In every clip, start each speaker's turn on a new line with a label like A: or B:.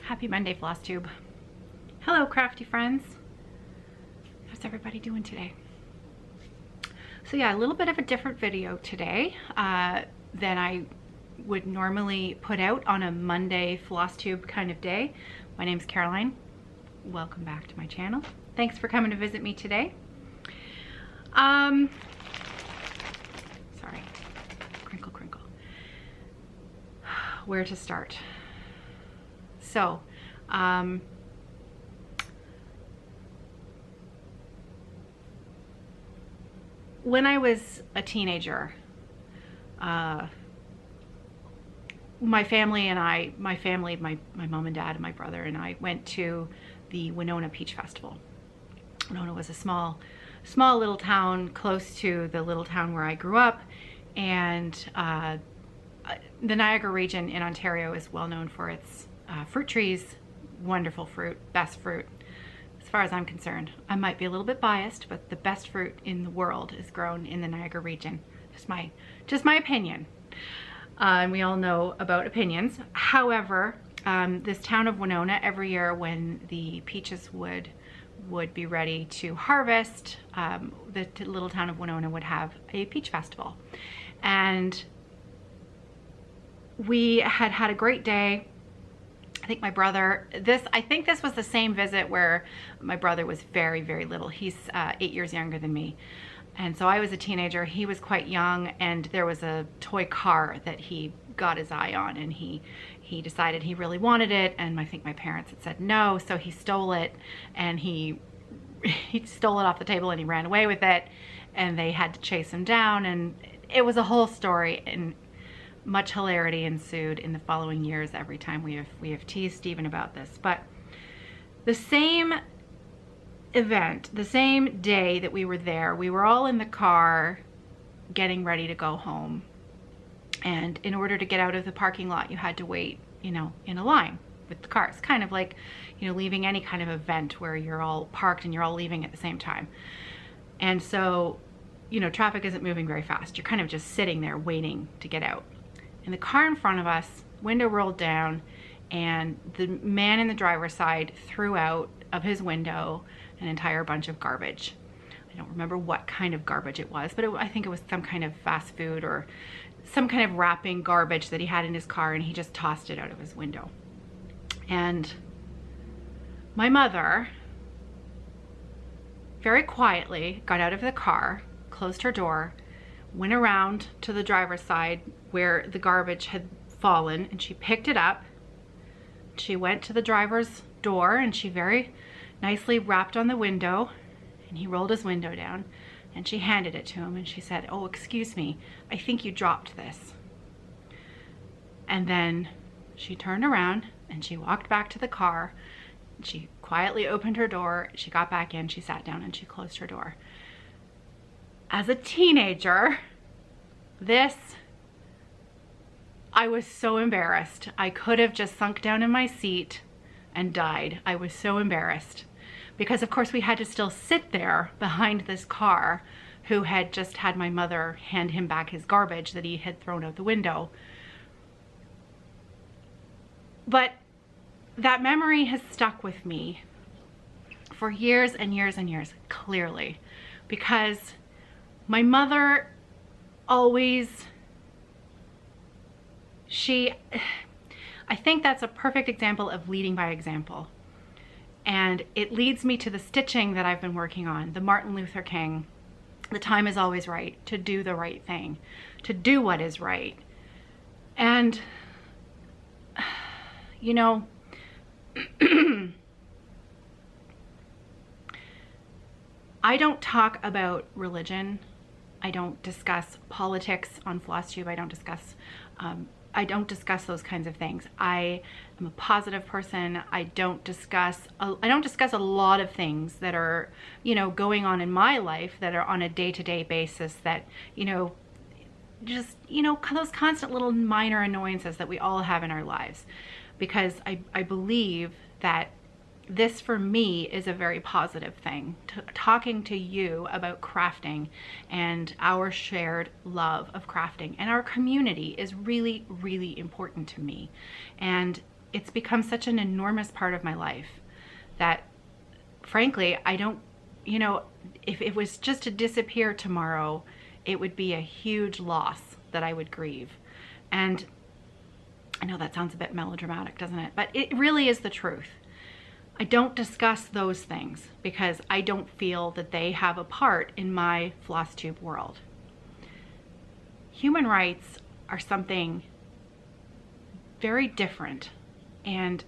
A: Happy Monday, Flosstube. Hello, crafty friends. How's everybody doing today? So yeah, a little bit of a different video today than I would normally put out on a Monday Flosstube kind of day. My name's Caroline. Welcome back to my channel. Thanks for coming to visit me today. Sorry, crinkle, crinkle. Where to start? So, when I was a teenager, my family, my mom and dad and my brother and I went to the Winona Peach Festival. Winona was a small little town close to the little town where I grew up, and the Niagara region in Ontario is well known for its fruit trees, wonderful fruit, best fruit. As far as I'm concerned, I might be a little bit biased, but the best fruit in the world is grown in the Niagara region. Just my opinion. And we all know about opinions. However, this town of Winona, every year when the peaches would be ready to harvest, the little town of Winona would have a peach festival. And we had a great day. I think my brother, I think this was the same visit where my brother was very, very little. He's 8 years younger than me. And so I was a teenager, he was quite young, and there was a toy car that he got his eye on, and he decided he really wanted it, and I think my parents had said no, so he stole it, and he stole it off the table and he ran away with it, and they had to chase him down, and it was a whole story, and much hilarity ensued in the following years every time we have teased Stephen about this. But the same event, the same day that we were there, we were all in the car getting ready to go home, and in order to get out of the parking lot you had to wait, in a line with the cars, kind of like, leaving any kind of event where you're all parked and you're all leaving at the same time. And so, traffic isn't moving very fast. You're kind of just sitting there waiting to get out. And the car in front of us, window rolled down, and the man in the driver's side threw out of his window an entire bunch of garbage. I don't remember what kind of garbage it was, but I think it was some kind of fast food or some kind of wrapping garbage that he had in his car, and he just tossed it out of his window. And my mother very quietly got out of the car, closed her door, went around to the driver's side where the garbage had fallen, and she picked it up. She went to the driver's door and she very nicely rapped on the window, and he rolled his window down, and she handed it to him, and she said, "Oh, excuse me, I think you dropped this." And then she turned around and she walked back to the car. She quietly opened her door, she got back in, she sat down, and she closed her door. As a teenager, I was so embarrassed. I could have just sunk down in my seat and died. I was so embarrassed because, of course, we had to still sit there behind this car who had just had my mother hand him back his garbage that he had thrown out the window. But that memory has stuck with me for years and years and years, clearly, because my mother always, I think that's a perfect example of leading by example. And it leads me to the stitching that I've been working on, the Martin Luther King, the time is always right, to do the right thing, to do what is right. And, I don't talk about religion. I don't discuss politics on Flosstube. I don't discuss those kinds of things. I am a positive person. I don't discuss a lot of things that are, going on in my life that are on a day-to-day basis that, just, those constant little minor annoyances that we all have in our lives. Because I believe that this for me is a very positive thing. Talking to you about crafting and our shared love of crafting and our community is really, really important to me. And it's become such an enormous part of my life that, frankly, I don't, you know, if it was just to disappear tomorrow, it would be a huge loss that I would grieve. And I know that sounds a bit melodramatic, doesn't it? But it really is the truth. I don't discuss those things because I don't feel that they have a part in my Flosstube world. Human rights are something very different, and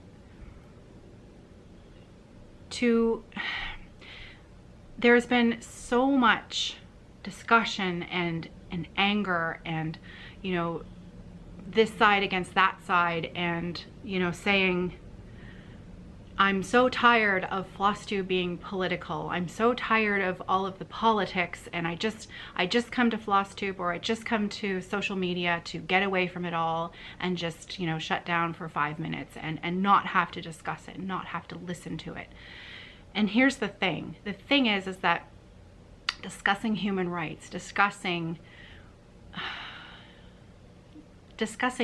A: there's been so much discussion and anger and, you know, this side against that side, and, you know, saying, I'm so tired of Flosstube being political. I'm so tired of all of the politics, and I just come to Flosstube, or I just come to social media to get away from it all and just, you know, shut down for 5 minutes and not have to discuss it, not have to listen to it. And here's the thing. The thing is that discussing human rights, discussing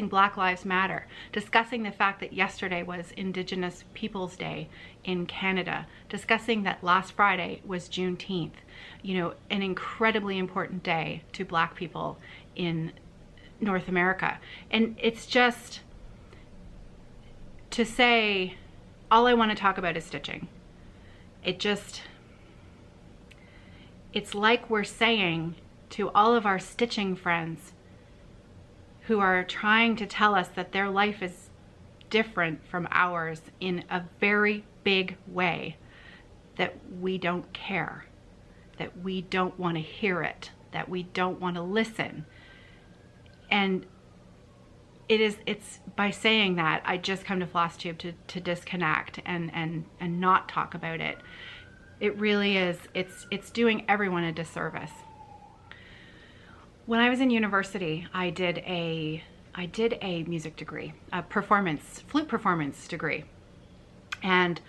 A: Black Lives Matter, discussing the fact that yesterday was Indigenous Peoples Day in Canada, discussing that last Friday was Juneteenth, you know, an incredibly important day to Black people in North America. And it's just to say, all I want to talk about is stitching. It's like we're saying to all of our stitching friends who are trying to tell us that their life is different from ours in a very big way, that we don't care, that we don't want to hear it, that we don't want to listen. And it's by saying that I just come to Flosstube to disconnect and not talk about it. It really is, it's doing everyone a disservice. When I was in university, I did a music degree, a flute performance degree. And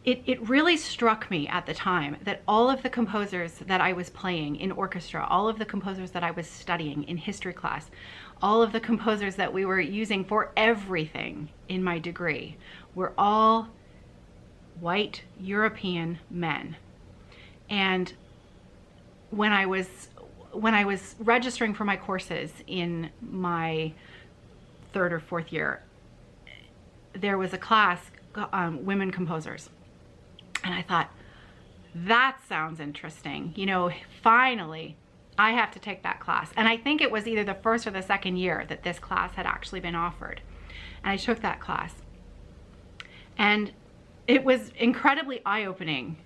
A: it really struck me at the time that all of the composers that I was playing in orchestra, all of the composers that I was studying in history class, all of the composers that we were using for everything in my degree were all white European men. And when I was registering for my courses in my 3rd or 4th year, there was a class, women composers. And I thought, that sounds interesting. You know, finally, I have to take that class. And I think it was either the 1st or the 2nd year that this class had actually been offered. And I took that class. And it was incredibly eye-opening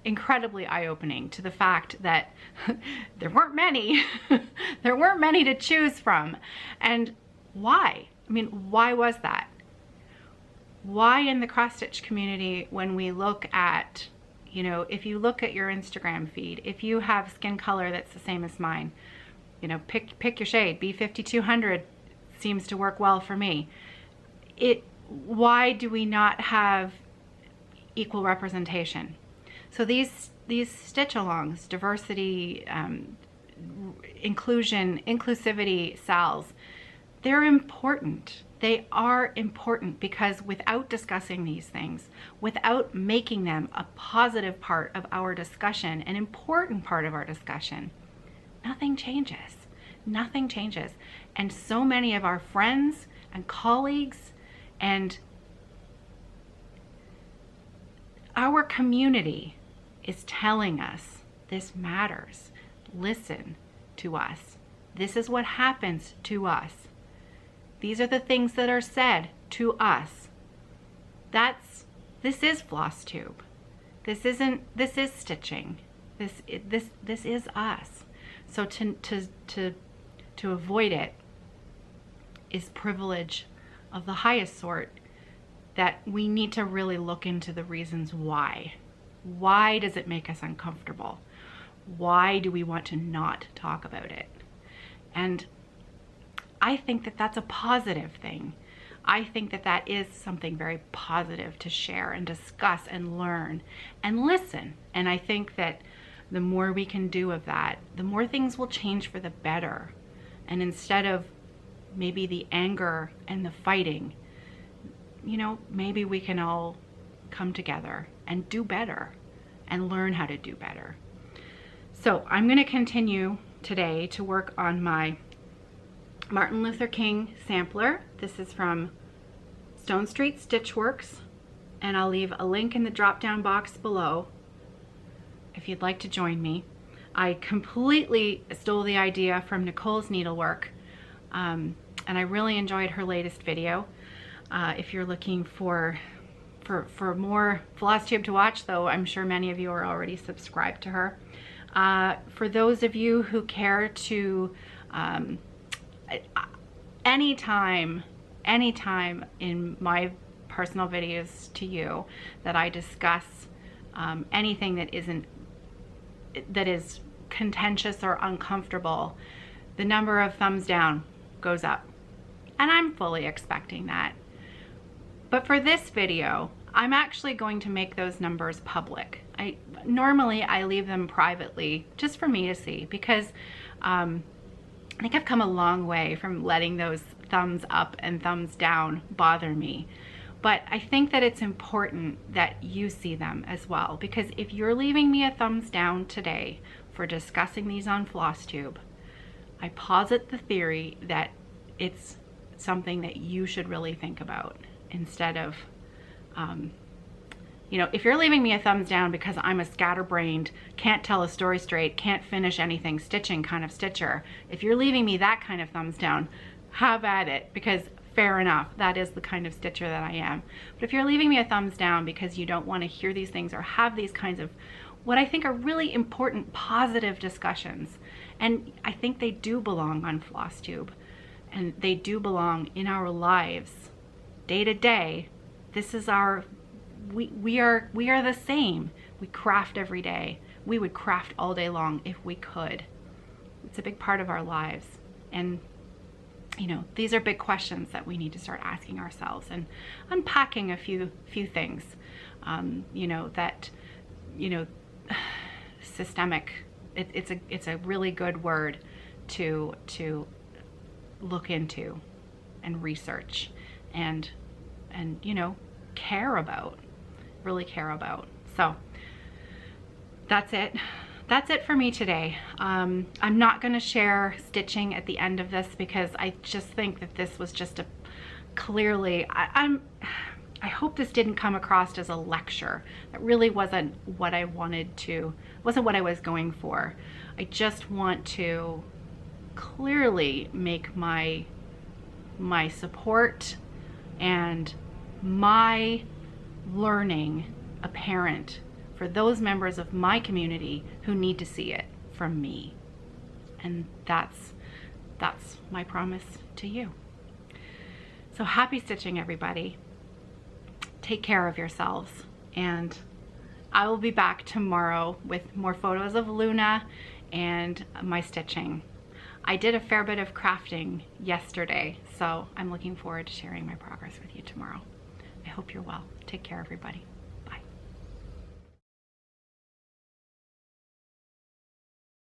A: to the fact that there weren't many to choose from. And why? I mean, why was that? Why in the cross stitch community, when we look at, you know, if you look at your Instagram feed, if you have skin color that's the same as mine, you know, pick your shade. B5200 seems to work well for me. Why do we not have equal representation? So these stitch-alongs, diversity, inclusion, inclusivity SALs, they're important. They are important because without discussing these things, without making them a positive part of our discussion, an important part of our discussion, nothing changes. Nothing changes. And so many of our friends and colleagues and our community is telling us this matters. Listen to us. This is what happens to us. These are the things that are said to us. This is Flosstube. This is stitching. This is us. So to avoid it is privilege of the highest sort, that we need to really look into the reasons why. Why does it make us uncomfortable? Why do we want to not talk about it? And I think that that's a positive thing. I think that that is something very positive to share and discuss and learn and listen. And I think that the more we can do of that, the more things will change for the better. And instead of maybe the anger and the fighting, you know, maybe we can all come together and do better and learn how to do better. So I'm going to continue today to work on my Martin Luther King sampler. This is from Stone Street Stitchworks, and I'll leave a link in the drop-down box below if you'd like to join me. I completely stole the idea from Nicole's needlework, and I really enjoyed her latest video. If you're looking for more Flosstube to watch, though I'm sure many of you are already subscribed to her. For those of you who care to, anytime in my personal videos to you that I discuss anything that is contentious or uncomfortable, the number of thumbs down goes up, and I'm fully expecting that. But for this video, I'm actually going to make those numbers public. Normally I leave them privately just for me to see, because I think I've come a long way from letting those thumbs up and thumbs down bother me. But I think that it's important that you see them as well, because if you're leaving me a thumbs down today for discussing these on Flosstube, I posit the theory that it's something that you should really think about, instead of, you know, if you're leaving me a thumbs down because I'm a scatterbrained, can't tell a story straight, can't finish anything stitching kind of stitcher, if you're leaving me that kind of thumbs down, have at it, because fair enough, that is the kind of stitcher that I am. But if you're leaving me a thumbs down because you don't want to hear these things or have these kinds of what I think are really important positive discussions, and I think they do belong on Flosstube, and they do belong in our lives day to day. This is our, we are the same. We craft every day. We would craft all day long if we could. It's a big part of our lives, and you know, these are big questions that we need to start asking ourselves and unpacking a few things, you know, that, you know, systemic, it's a really good word to look into and research and you know, really care about. So that's it for me today. I'm not going to share stitching at the end of this, because I just think that this was just a clearly, I hope this didn't come across as a lecture. That really wasn't what I wanted to, wasn't what I was going for. I just want to clearly make my support and my learning apparent for those members of my community who need to see it from me. And that's my promise to you. So happy stitching, everybody. Take care of yourselves, and I will be back tomorrow with more photos of Luna and my stitching. I did a fair bit of crafting yesterday, so I'm looking forward to sharing my progress with you tomorrow. I hope you're well. Take care, everybody.